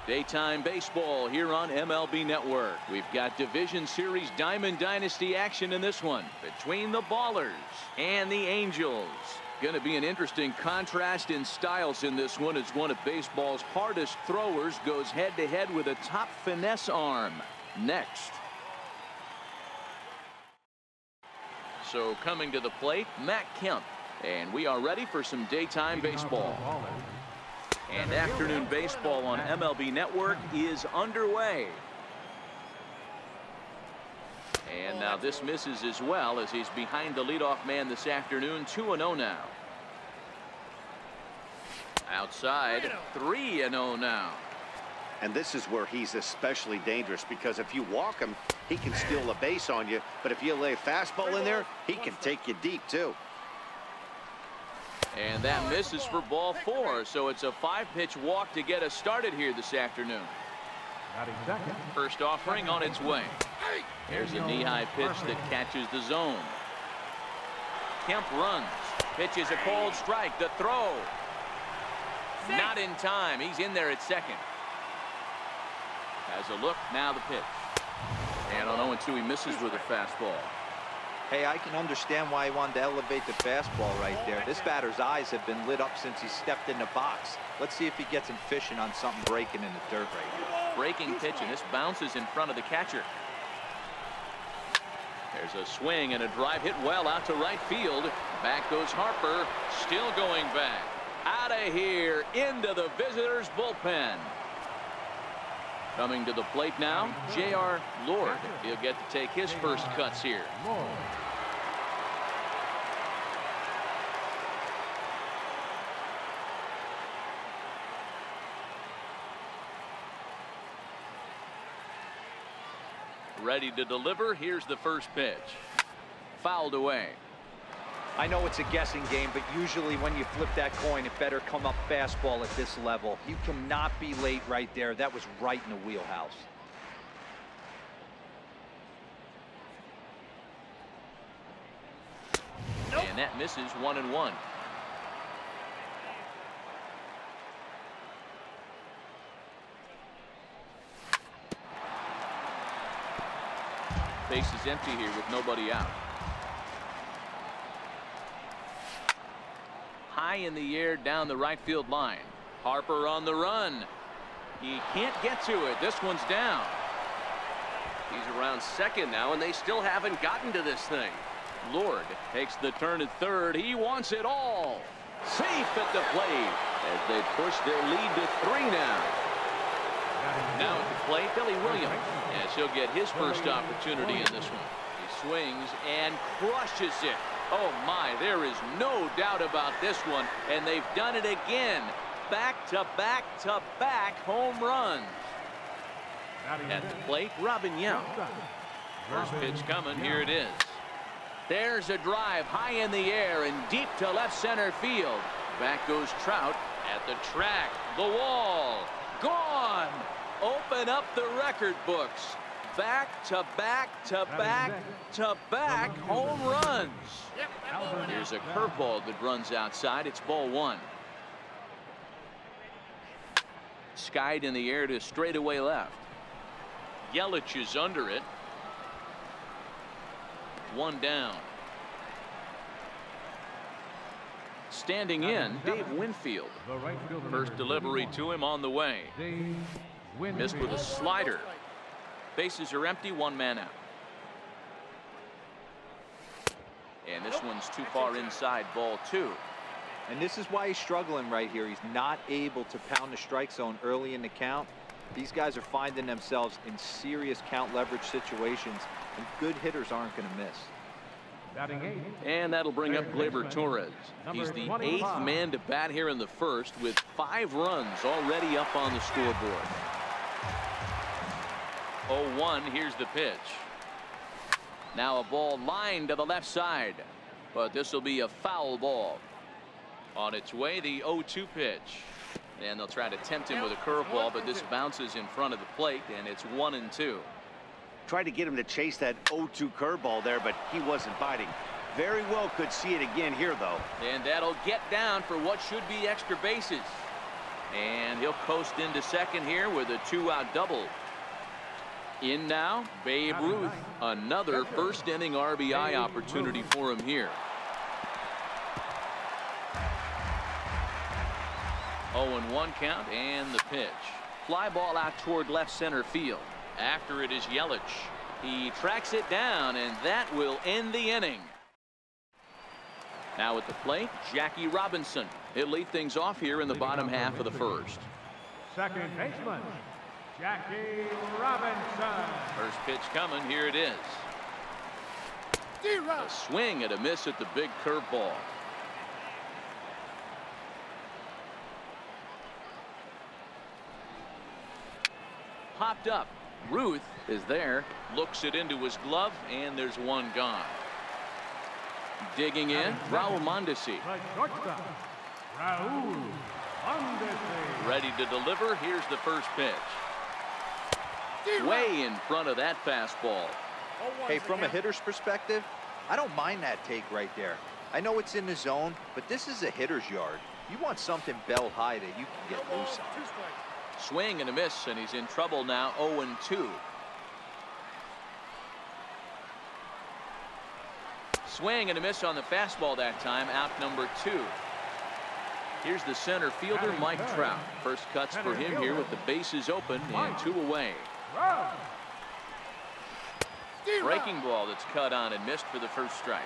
Daytime baseball here on MLB Network. We've got Division Series Diamond Dynasty action in this one between the Ballers and the Angels. Going to be an interesting contrast in styles in this one as one of baseball's hardest throwers goes head-to-head with a top finesse arm. Next. So coming to the plate, Matt Kemp. And we are ready for some daytime baseball. And afternoon baseball on MLB Network is underway. And now this misses as well as he's behind the leadoff man this afternoon. 2-0 now. Outside, 3-0 now. And this is where he's especially dangerous, because if you walk him, he can steal a base on you. But if you lay a fastball in there, he can take you deep too. And that misses for ball 4. So it's a 5-pitch walk to get us started here this afternoon. First offering on its way. There's a knee-high pitch that catches the zone. Kemp runs. Pitches a cold strike. The throw. Not in time. He's in there at second. Has a look. Now the pitch. And on 0-2 he misses with a fastball. Hey, I can understand why he wanted to elevate the fastball right there. This batter's eyes have been lit up since he stepped in the box. Let's see if he gets him fishing on something breaking in the dirt right here. Breaking pitch, and this bounces in front of the catcher. There's a swing and a drive hit well out to right field. Back goes Harper, still going back. Out of here, into the visitors' bullpen. Coming to the plate now, J.R. Lord. He'll get to take his first cuts here. Ready to deliver. Here's the first pitch. Fouled away. I know it's a guessing game, but usually when you flip that coin, it better come up fastball at this level. You cannot be late right there. That was right in the wheelhouse. And that misses 1-1. Base is empty here with nobody out. High in the air down the right field line. Harper on the run. He can't get to it. This one's down. He's around second now, and they still haven't gotten to this thing. Lord takes the turn at third. He wants it all. Safe at the plate as they push their lead to 3 now. Now at the plate, Billy Williams, as he'll get his first opportunity in this one. He swings and crushes it. Oh my, there is no doubt about this one, and they've done it again. Back-to-back-to-back home runs. At the plate, Robin Young. First pitch coming, here it is. There's a drive high in the air and deep to left center field. Back goes Trout at the track, the wall, gone. Open up the record books. Back-to-back-to-back-to-back home runs. Here's a curveball that runs outside. It's ball 1. Skied in the air to straightaway left. Yelich is under it. 1 down. Standing in, Dave Winfield. First delivery to him on the way. Missed with a slider. Bases are empty, 1 man out. And this one's too far inside, ball 2. And this is why he's struggling right here. He's not able to pound the strike zone early in the count. These guys are finding themselves in serious count leverage situations, and good hitters aren't going to miss. And that'll bring up Gleyber Torres. He's the 8th man to bat here in the first with 5 runs already up on the scoreboard. 0-1, here's the pitch. Now a ball lined to the left side, but this will be a foul ball. On its way, the 0-2 pitch. And they'll try to tempt him with a curveball, but this bounces in front of the plate, and it's 1-2. Tried to get him to chase that 0-2 curveball there, but he wasn't biting. Very well could see it again here, though. And that'll get down for what should be extra bases. And he'll coast into second here with a 2-out double. In now, Babe Ruth. Another first inning RBI opportunity for him here. 0-1 count and the pitch. Fly ball out toward left center field. After it is Yelich. He tracks it down, and that will end the inning. Now at the plate, Jackie Robinson. He'll lead things off here in the bottom half of the first. Second baseman, Jackie Robinson. First pitch coming. Here it is. A swing and a miss at the big curveball. Popped up. Ruth is there. Looks it into his glove, and there's one gone. Digging in, Raul Mondesi. Raul Mondesi. Ready to deliver. Here's the first pitch. Way in front of that fastball. Hey, from a hitter's perspective, I don't mind that take right there. I know it's in the zone, but this is a hitter's yard. You want something bell high that you can get loose on. Swing and a miss, and he's in trouble now. 0-2. Swing and a miss on the fastball that time. Out number 2. Here's the center fielder, Mike Trout. First cuts for him here with the bases open and 2 away. Breaking ball that's cut on and missed for the first strike.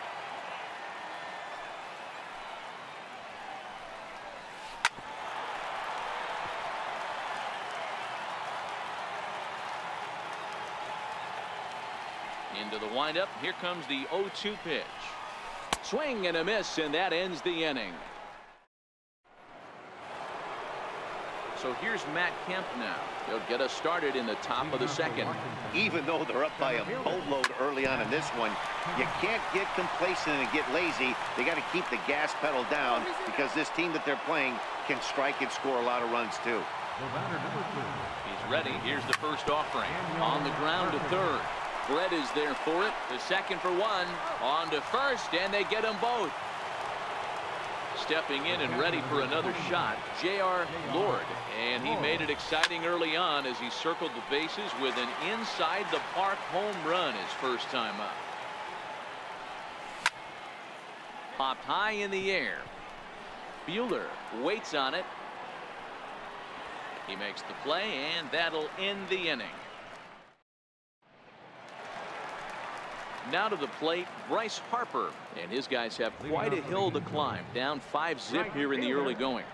Into the windup. Here comes the 0-2 pitch. Swing and a miss, and that ends the inning. So here's Matt Kemp now. He'll get us started in the top of the second. Even though they're up by a boatload early on in this one, you can't get complacent and get lazy. They got to keep the gas pedal down because this team that they're playing can strike and score a lot of runs too. He's ready. Here's the first offering. On the ground to third. Brett is there for it. The second for one. On to first, and they get them both. Stepping in and ready for another shot, J.R. Lord. And he made it exciting early on as he circled the bases with an inside-the-park home run his first time up. Popped high in the air. Buehler waits on it. He makes the play, and that'll end the inning. Now to the plate, Bryce Harper, and his guys have quite a hill to climb. Down 5-zip here in the early going.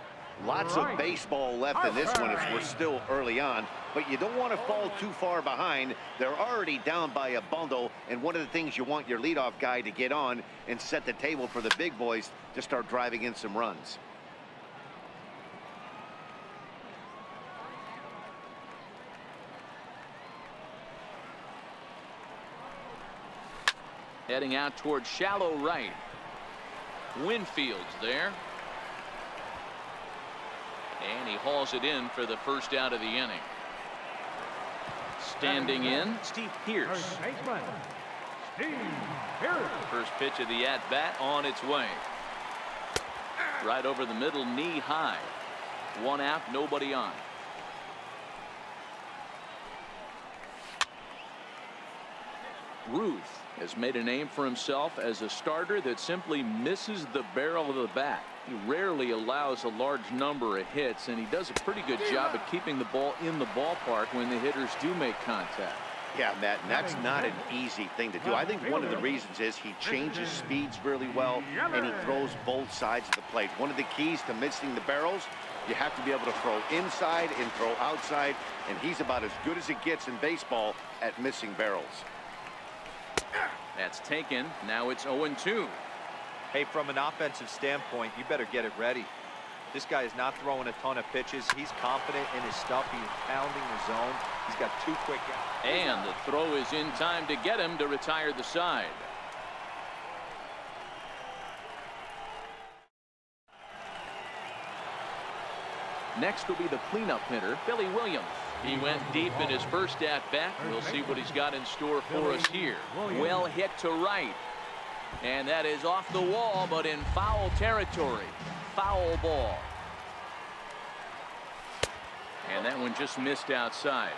Lots of baseball left in this one as we're still early on, but you don't want to fall too far behind. They're already down by a bundle, and one of the things you want your leadoff guy to get on and set the table for the big boys to start driving in some runs. Heading out towards shallow right. Winfield's there. And he hauls it in for the first out of the inning. Standing in, Steve Pearce. First pitch of the at-bat on its way. Right over the middle, knee high. 1 out, nobody on. Ruth has made a name for himself as a starter that simply misses the barrel of the bat. He rarely allows a large number of hits, and he does a pretty good job of keeping the ball in the ballpark when the hitters do make contact. Yeah, Matt, and that's not an easy thing to do. I think one of the reasons is he changes speeds really well, and he throws both sides of the plate. One of the keys to missing the barrels, you have to be able to throw inside and throw outside, and he's about as good as it gets in baseball at missing barrels. That's taken. Now it's 0-2. Hey, from an offensive standpoint, you better get it ready. This guy is not throwing a ton of pitches. He's confident in his stuff. He's pounding the zone. He's got 2 quick outs. And the throw is in time to get him to retire the side. Next will be the cleanup hitter, Billy Williams. He went deep in his first at-bat. We'll see what he's got in store for us here. Well hit to right. And that is off the wall, but in foul territory. Foul ball. And that one just missed outside.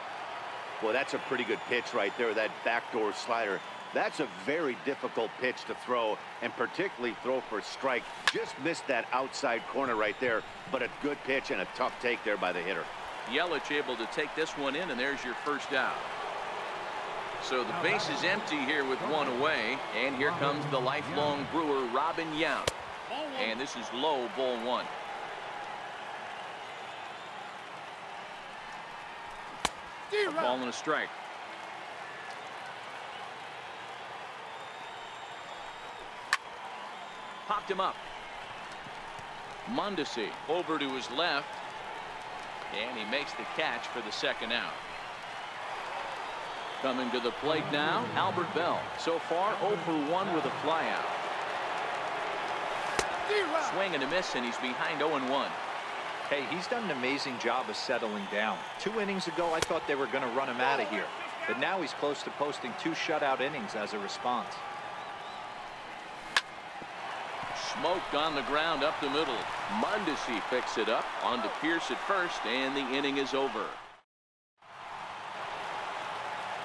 Well, that's a pretty good pitch right there, that backdoor slider. That's a very difficult pitch to throw, and particularly throw for a strike. Just missed that outside corner right there, but a good pitch and a tough take there by the hitter. Yelich able to take this one in, and there's your first out. So the base is empty here with one away, and here comes the lifelong Brewer, Robin Yount. And this is low, ball one. A ball and a strike. Popped him up. Mondesi over to his left, and he makes the catch for the second out. Coming to the plate now, Albert Bell. So far 0 for 1 with a flyout. Swing and a miss, and he's behind 0-1. Hey, he's done an amazing job of settling down. 2 innings ago, I thought they were going to run him out of here. But now he's close to posting 2 shutout innings as a response. Smoked on the ground up the middle. Mondesi picks it up. On to Pierce at first, and the inning is over.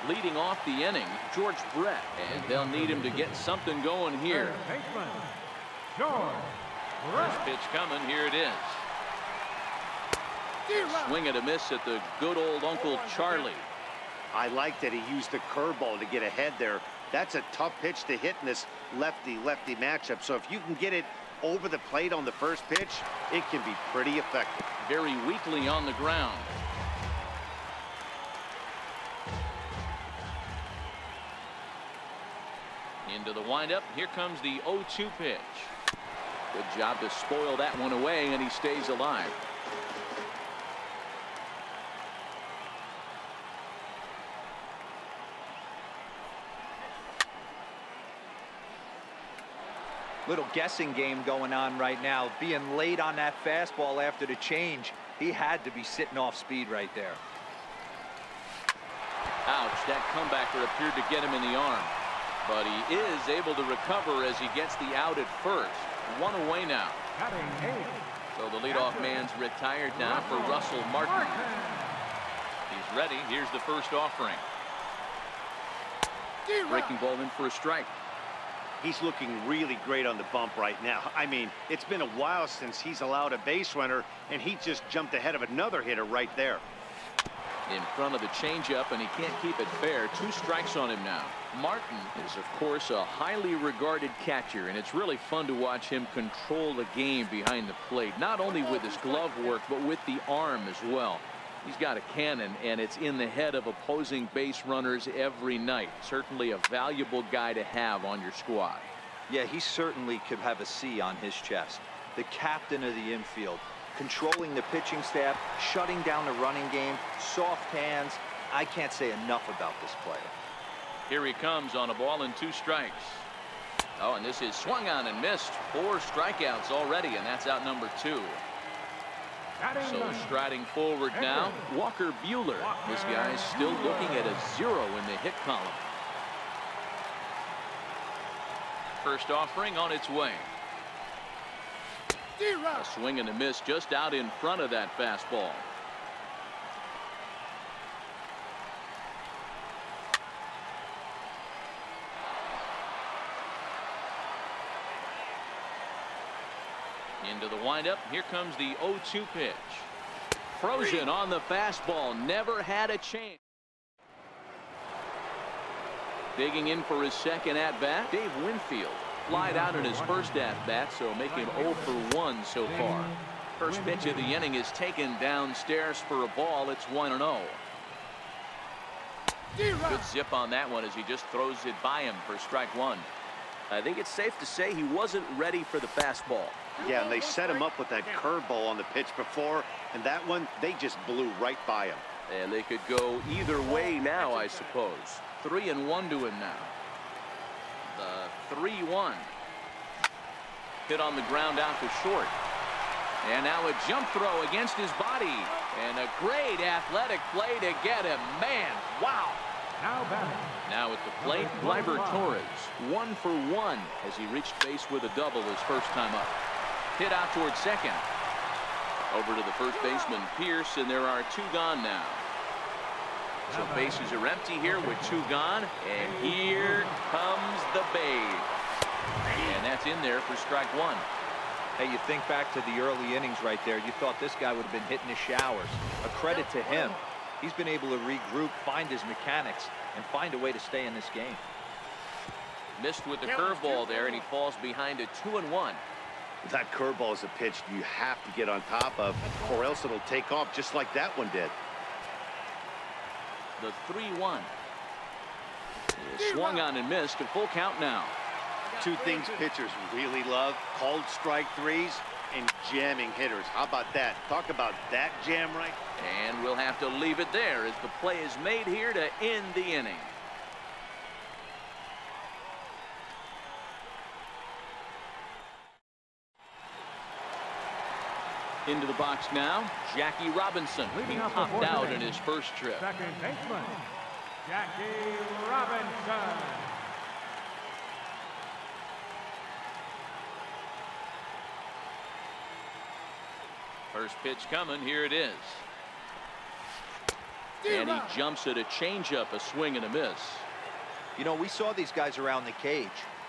Leading off the inning, George Brett, and they'll need him to get something going here. First pitch coming, here it is. Swing and a miss at the good old Uncle Charlie. I like that he used the curveball to get ahead there. That's a tough pitch to hit in this lefty-lefty matchup. So if you can get it over the plate on the first pitch, it can be pretty effective. Very weakly on the ground. Into the windup. Here comes the 0-2 pitch. Good job to spoil that one away, and he stays alive. Little guessing game going on right now. Being late on that fastball after the change. He had to be sitting off speed right there. Ouch, that comebacker appeared to get him in the arm. But he is able to recover as he gets the out at first. 1 away now. So the leadoff man's retired now for Russell Martin. He's ready. Here's the first offering. Breaking ball in for a strike. He's looking really great on the bump right now. I mean, it's been a while since he's allowed a base runner, and he just jumped ahead of another hitter right there. In front of the changeup, and he can't keep it fair. 2 strikes on him now. Martin is, of course, a highly regarded catcher, and it's really fun to watch him control the game behind the plate, not only with his glove work, but with the arm as well. He's got a cannon, and it's in the head of opposing base runners every night. Certainly a valuable guy to have on your squad. Yeah, he certainly could have a C on his chest. The captain of the infield. Controlling the pitching staff, shutting down the running game, soft hands. I can't say enough about this player. Here he comes on a ball and 2 strikes. Oh, and this is swung on and missed. 4 strikeouts already, and that's out number 2. So striding forward now, Walker Buehler. This guy's still looking at a 0 in the hit column. First offering on its way. A swing and a miss just out in front of that fastball. Into the windup. Here comes the 0-2 pitch. Frozen on the fastball. Never had a chance. Digging in for his second at-bat, Dave Winfield. Flied out in his first at-bat, so make him 0 for 1 so far. First pitch of the inning is taken downstairs for a ball. It's 1-0. Good zip on that one as he just throws it by him for strike 1. I think it's safe to say he wasn't ready for the fastball. Yeah, and they set him up with that curveball on the pitch before, and that one, they just blew right by him. And they could go either way now, I suppose. 3-1 to him now. The 3-1. Hit on the ground out to short. And now a jump throw against his body. And a great athletic play to get him. Man, wow. Now at the plate, Gleyber Torres. 1 for 1 as he reached base with a double his first time up. Hit out towards second. Over to the first baseman, Pierce, and there are 2 gone now. So bases are empty here with 2 gone, and here comes the bait. And that's in there for strike 1. Hey, you think back to the early innings right there. You thought this guy would have been hitting his showers. A credit to him. He's been able to regroup, find his mechanics, and find a way to stay in this game. Missed with the curveball there, and he falls behind a 2-1. That curveball is a pitch you have to get on top of, or else it'll take off just like that one did. The 3-1. Swung on and missed. A full count now. 2 things pitchers really love: called strike 3s and jamming hitters. How about that? Talk about that jam right. And we'll have to leave it there as the play is made here to end the inning. Into the box now, Jackie Robinson. He popped out in his first trip. Second baseman, Jackie Robinson. First pitch coming. Here it is. And he jumps at a changeup, a swing and a miss. You know, we saw these guys around the cage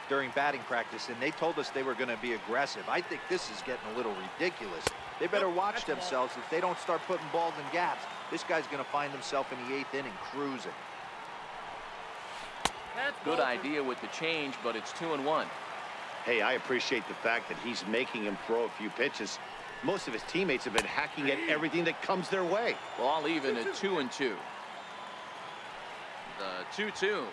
during batting practice, and they told us they were going to be aggressive. I think this is getting a little ridiculous. They better watch themselves. If they don't start putting balls in gaps, this guy's going to find himself in the 8th inning cruising. Good idea with the change, but it's 2-1. Hey, I appreciate the fact that he's making him throw a few pitches. Most of his teammates have been hacking at everything that comes their way. Ball even at 2-2. The 2-2.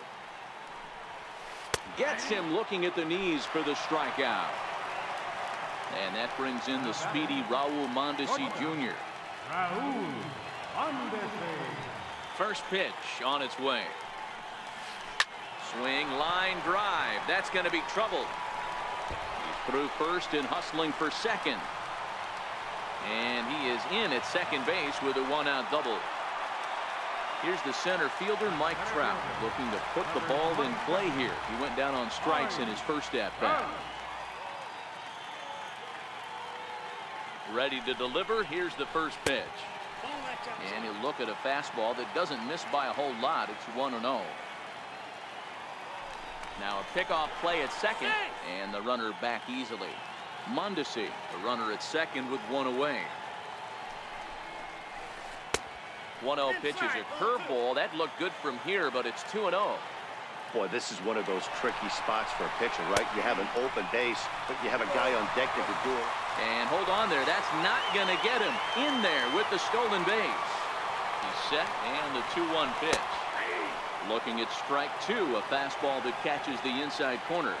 Gets him looking at the knees for the strikeout. And that brings in the speedy Raul Mondesi Jr. Raul Mondesi. First pitch on its way. Swing, line drive. That's going to be trouble. He's through first and hustling for second. And he is in at second base with a 1-out double. Here's the center fielder, Mike Trout, looking to put the ball in play here. He went down on strikes in his first at-bat. Ready to deliver. Here's the first pitch. And he'll look at a fastball that doesn't miss by a whole lot. It's 1-0. Now a pickoff play at second, and the runner back easily. Mondesi, the runner at second with 1 away. 1-0 pitch is a curveball. That looked good from here, but it's 2-0. Boy, this is one of those tricky spots for a pitcher, right? You have an open base, but you have a guy on deck that could do it. And hold on there. That's not going to get him in there with the stolen base. He's set, and the 2-1 pitch. Looking at strike 2, a fastball that catches the inside corner.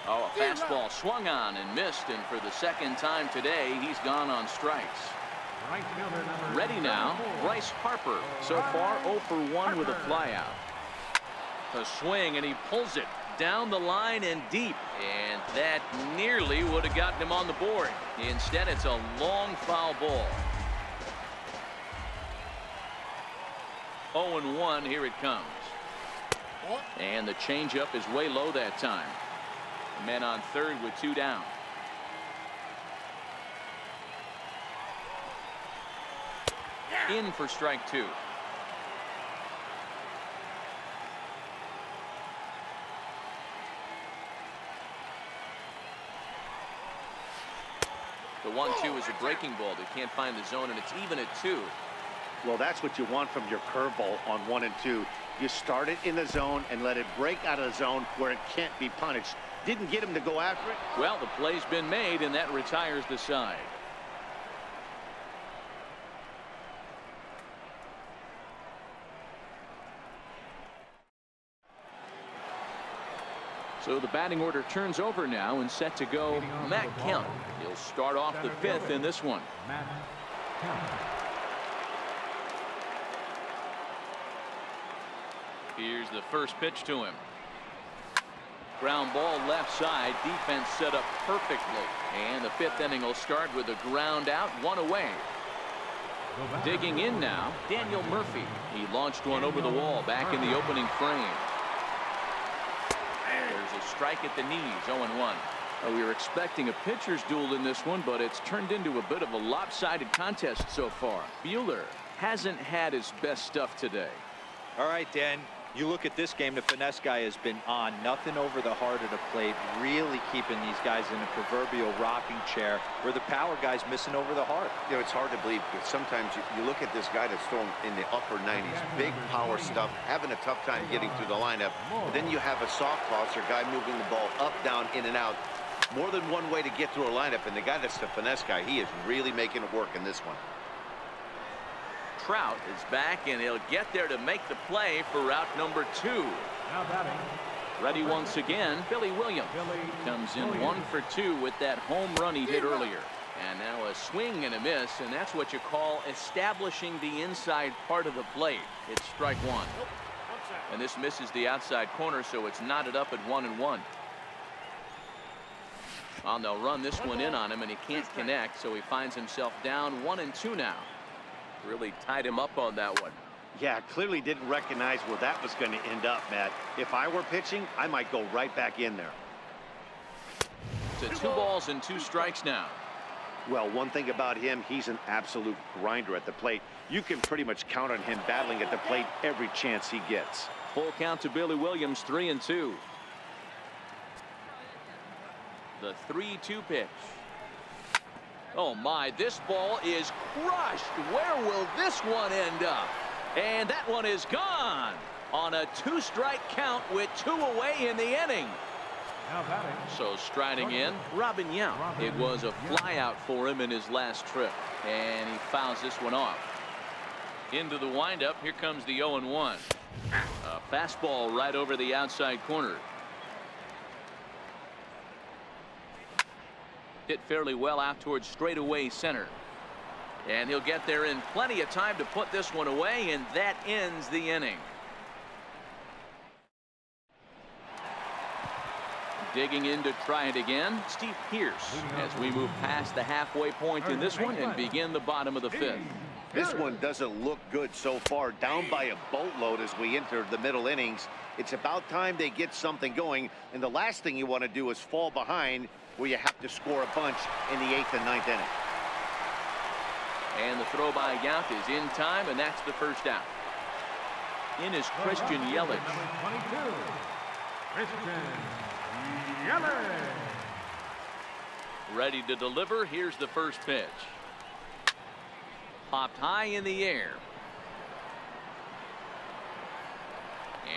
Oh, a fastball swung on and missed, and for the second time today, he's gone on strikes. Ready now, Bryce Harper. So far 0 for 1 with a flyout. A swing, and he pulls it down the line and deep, and that nearly would have gotten him on the board. Instead, it's a long foul ball. 0-1, here it comes. And the changeup is way low that time. Men on third with 2 down. In for strike 2. The 1-2 is a breaking ball that can't find the zone, and it's even at 2. Well, that's what you want from your curveball on 1 and 2. You start it in the zone and let it break out of the zone where it can't be punished. Didn't get him to go after it. Well, the play's been made, and that retires the side. So the batting order turns over now, and set to go Matt Kemp. He'll start off the 5th in this one. Matt Kemp. Here's the first pitch to him. Ground ball left side. Defense set up perfectly. And the 5th inning will start with a ground out, 1 away. Digging in now, Daniel Murphy. He launched one over the wall back in the opening frame. There's a strike at the knees, 0-1. We were expecting a pitcher's duel in this one, but it's turned into a bit of a lopsided contest so far. Buehler hasn't had his best stuff today. All right, Dan, you look at this game, the finesse guy has been on. Nothing over the heart of the plate, really keeping these guys in a proverbial rocking chair, where the power guy's missing over the heart. You know, it's hard to believe, because sometimes you look at this guy that's throwing in the upper 90s, big power stuff, having a tough time getting through the lineup. But then you have a soft tosser guy moving the ball up, down, in and out. More than one way to get through a lineup, and the guy that's the finesse guy, he is really making it work in this one. Trout is back, and he'll get there to make the play for route number 2. Now batting. Ready once again, Billy Williams. Comes in 1 for 2 with that home run he hit earlier. And now a swing and a miss, and that's what you call establishing the inside part of the plate. It's strike 1. And this misses the outside corner, so it's knotted up at 1-1. And they'll run this one in on him, and he can't connect, so he finds himself down 1-2 now. Really tied him up on that one. Yeah, clearly didn't recognize where that was going to end up, Matt. If I were pitching, I might go right back in there. To 2 balls and 2 strikes now. Well, one thing about him, he's an absolute grinder at the plate. You can pretty much count on him battling at the plate every chance he gets. Full count to Billy Williams, 3-2. The 3-2 pitch. Oh my, this ball is crushed. Where will this one end up? And that one is gone on a 2-strike count with 2 away in the inning. Now batting. So striding in, Robin Yount. It was a flyout for him in his last trip, and he fouls this one off. Into the windup, here comes the 0-1. A fastball right over the outside corner. Hit fairly well out towards straightaway center. And he'll get there in plenty of time to put this one away, and that ends the inning. Digging in to try it again, Steve Pearce, as we move past the halfway point in this one and begin the bottom of the 5th. This one doesn't look good so far, down by a boatload as we enter the middle innings. It's about time they get something going, and the last thing you want to do is fall behind where you have to score a bunch in the 8th and 9th inning. And the throw by Yount is in time, and that's the first out. In is Christian Yelich. Number 22, Christian Yelich. Ready to deliver. Here's the first pitch. Popped high in the air.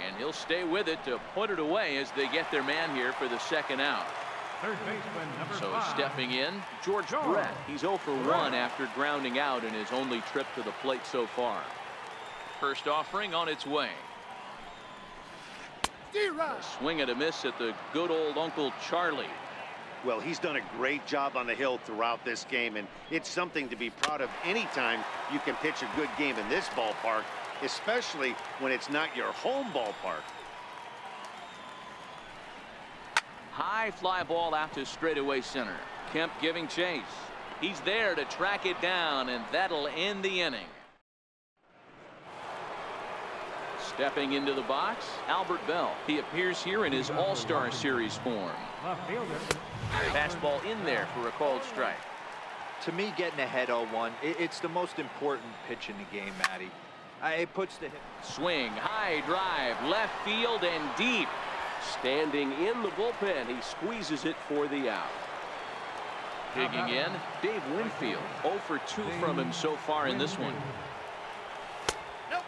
And he'll stay with it to put it away as they get their man here for the second out. Third baseman, number So 5. stepping in, George Brett. He's 0 for 1 after grounding out in his only trip to the plate so far. First offering on its way. A swing and a miss at the good old Uncle Charlie. Well, he's done a great job on the hill throughout this game, and it's something to be proud of anytime you can pitch a good game in this ballpark, especially when it's not your home ballpark. High fly ball out to straightaway center. Kemp giving chase. He's there to track it down, and that'll end the inning. Stepping into the box, Albert Bell. He appears here in his All-Star Series form. Left fielder. Fastball in there for a called strike. To me, getting ahead 0-1, it's the most important pitch in the game, Matty. It puts the hit. Swing, high drive, left field and deep. Standing in the bullpen, he squeezes it for the out. Digging in, Dave Winfield. 0 for 2 from him so far in this one.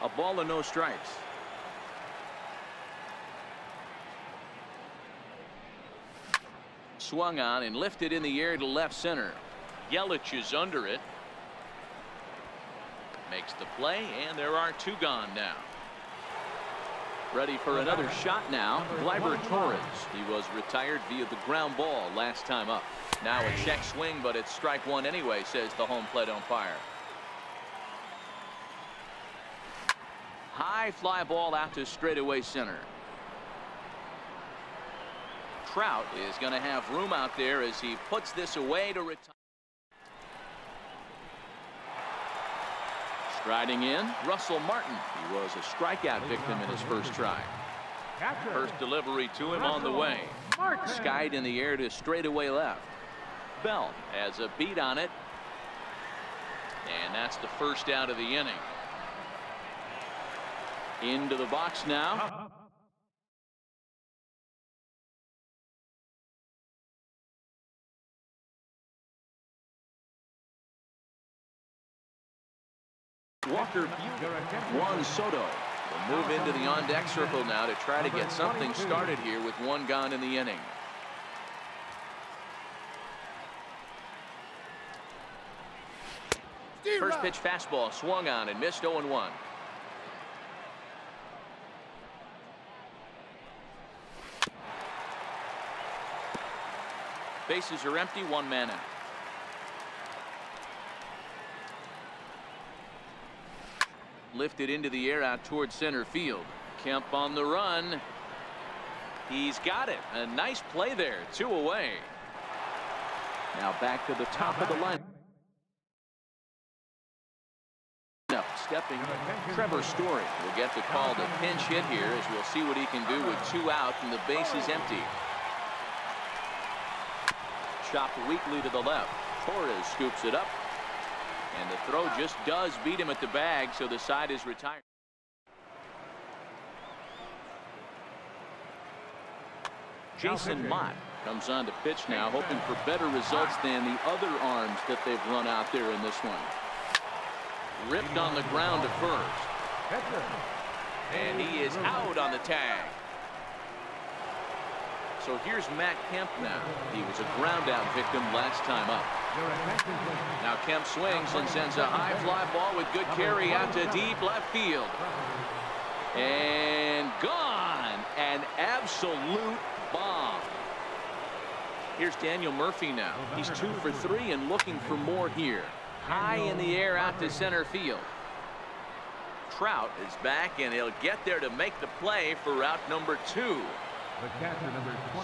A ball and no strikes. Swung on and lifted in the air to left center. Yelich is under it. Makes the play, and there are 2 gone now. Ready for another shot now, Gleyber Torres. He was retired via the ground ball last time up. Now a check swing, but it's strike 1 anyway, says the home plate umpire. High fly ball out to straightaway center. Trout is going to have room out there as he puts this away to retire. Striding in, Russell Martin. He was a strikeout victim in his first try. First delivery to him on the way. Skied in the air to straightaway left. Bell has a beat on it. And that's the first out of the inning. Into the box now. Walker Juan Soto will move into the on-deck circle now to try to get something started here with one gone in the inning. First pitch fastball swung on and missed 0-1. Bases are empty, one man out. Lifted into the air out towards center field. Kemp on the run. He's got it. A nice play there. 2 away. Now back to the top of the line. Stepping, Trevor Story will get the call to pinch hit here as we'll see what he can do with 2 out and the base is empty. Chopped weakly to the left. Torres scoops it up. And the throw just does beat him at the bag, so the side is retired. Jason Mott comes on to pitch now, hoping for better results than the other arms that they've run out there in this one. Ripped on the ground to first. And he is out on the tag. So here's Matt Kemp now. He was a ground out victim last time up. Now Kemp swings and sends a high fly ball with good carry out to deep left field. And gone. An absolute bomb. Here's Daniel Murphy now. He's 2 for 3 and looking for more here. High in the air out to center field. Trout is back and he'll get there to make the play for route number 2.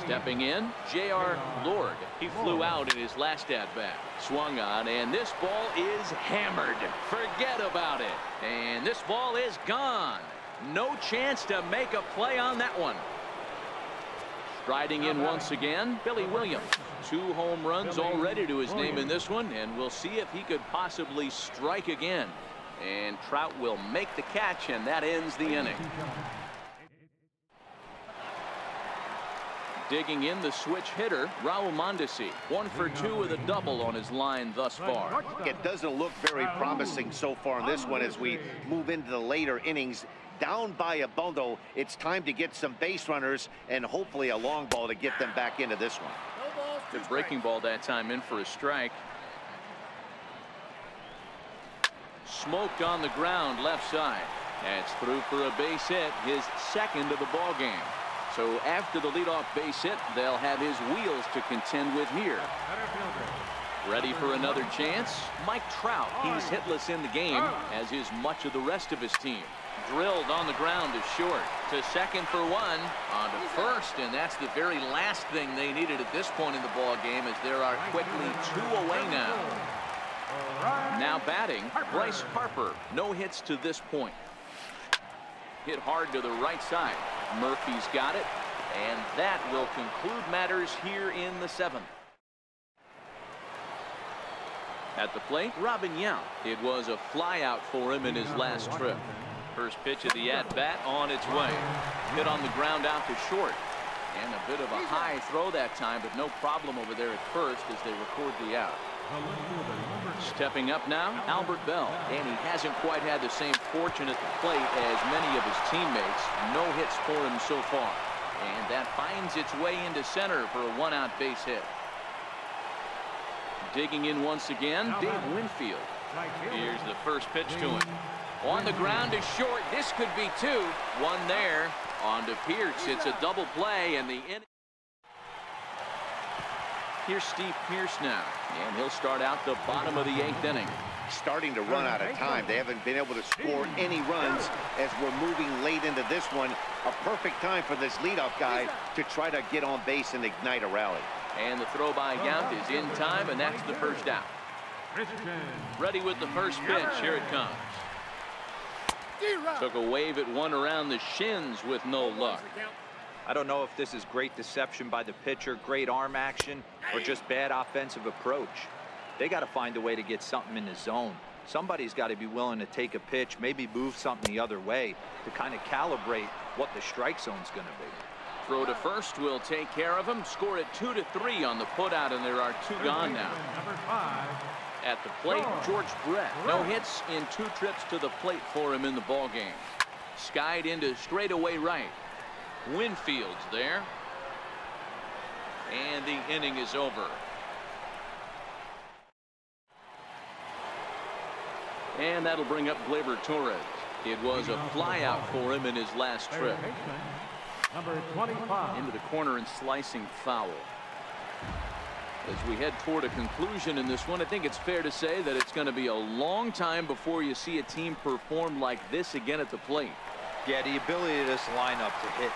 Stepping in, J.R. Lord. He flew out in his last at-bat. Swung on, and this ball is hammered. Forget about it. And this ball is gone. No chance to make a play on that one. Striding in once again, Billy Williams. 2 home runs already to his name in this one, and we'll see if he could possibly strike again. And Trout will make the catch, and that ends the inning. Digging in the switch hitter, Raul Mondesi. 1 for 2 with a double on his line thus far. It doesn't look very promising so far in this one as we move into the later innings. Down by a bundle, it's time to get some base runners and hopefully a long ball to get them back into this one. Good breaking ball that time in for a strike. Smoked on the ground left side. That's through for a base hit, his 2nd of the ball game. So after the leadoff base hit, they'll have his wheels to contend with here. Ready for another chance? Mike Trout. He's hitless in the game, as is much of the rest of his team. Drilled on the ground to short. To second for 1. On to first, and that's the very last thing they needed at this point in the ball game, as there are quickly 2 away now. Now batting, Bryce Harper. No hits to this point. Hit hard to the right side. Murphy's got it, and that will conclude matters here in the 7th. At the plate, Robin Yount. It was a flyout for him in his last trip. First pitch of the at-bat on its way. Hit on the ground out to short. And a bit of a high throw that time, but no problem over there at first as they record the out. Stepping up now, Albert Bell. And he hasn't quite had the same fortune at the plate as many of his teammates. No hits for him so far. And that finds its way into center for a 1-out base hit. Digging in once again, Dave Winfield. Here's the first pitch to him. On the ground is short. This could be 2. 1 there. On to Pierce. It's a double play, and the inning. Here's Steve Pierce now, and he'll start out the bottom of the 8th inning. Starting to run out of time. They haven't been able to score any runs as we're moving late into this one. A perfect time for this leadoff guy to try to get on base and ignite a rally. And the throw by Yount is in time, and that's the first out. Ready with the first pitch. Here it comes. Took a wave at one around the shins with no luck. I don't know if this is great deception by the pitcher, great arm action, or just bad offensive approach. They got to find a way to get something in the zone. Somebody's got to be willing to take a pitch, maybe move something the other way to kind of calibrate what the strike zone's going to be. Throw to first will take care of him. Scored at 2-3 on the putout, and there are 2 gone now. Number 5. At the plate, George Brett. No hits in 2 trips to the plate for him in the ballgame. Skied into straightaway right. Winfield's there. And the inning is over. And that'll bring up Gleyber Torres. It was a flyout for him in his last trip. Number 25. Into the corner and slicing foul. As we head toward a conclusion in this one, I think it's fair to say that it's going to be a long time before you see a team perform like this again at the plate. Yeah, the ability of this lineup to hit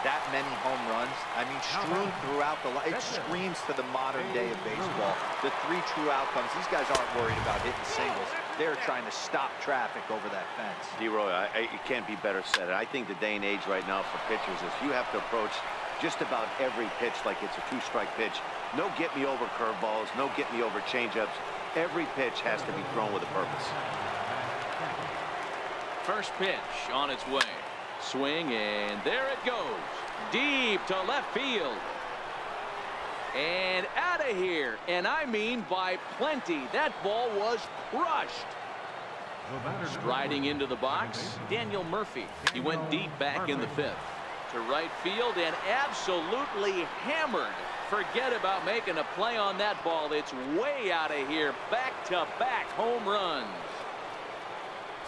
that many home runs, I mean, strewn throughout the line, it screams to the modern day of baseball. The 3 true outcomes. These guys aren't worried about hitting singles. They're trying to stop traffic over that fence. D-Roy, it can't be better said. I think the day and age right now for pitchers is you have to approach just about every pitch like it's a 2-strike pitch. No get-me-over curveballs, no get-me-over changeups. Every pitch has to be thrown with a purpose. First pitch on its way. Swing, and there it goes. Deep to left field. And out of here. And I mean by plenty. That ball was crushed. Striding into the box, Daniel Murphy. He went deep back in the 5th. To right field and absolutely hammered. Forget about making a play on that ball. It's way out of here. Back-to-back home runs.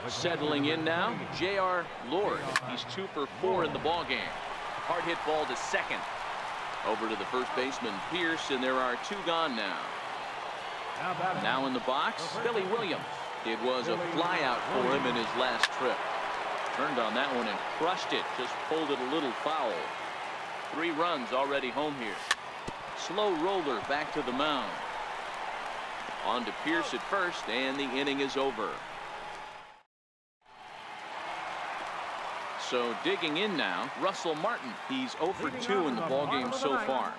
Settling in now, J.R. Lord. He's 2 for 4 in the ballgame. Hard hit ball to second. Over to the first baseman, Pierce, and there are 2 gone now. Now in the box, Billy Williams. It was a flyout for him in his last trip. Turned on that one and crushed it. Just pulled it a little foul. 3 runs already home here. Slow roller back to the mound. On to Pierce at first, and the inning is over. So digging in now, Russell Martin. He's 0 for 2 in the ballgame so far.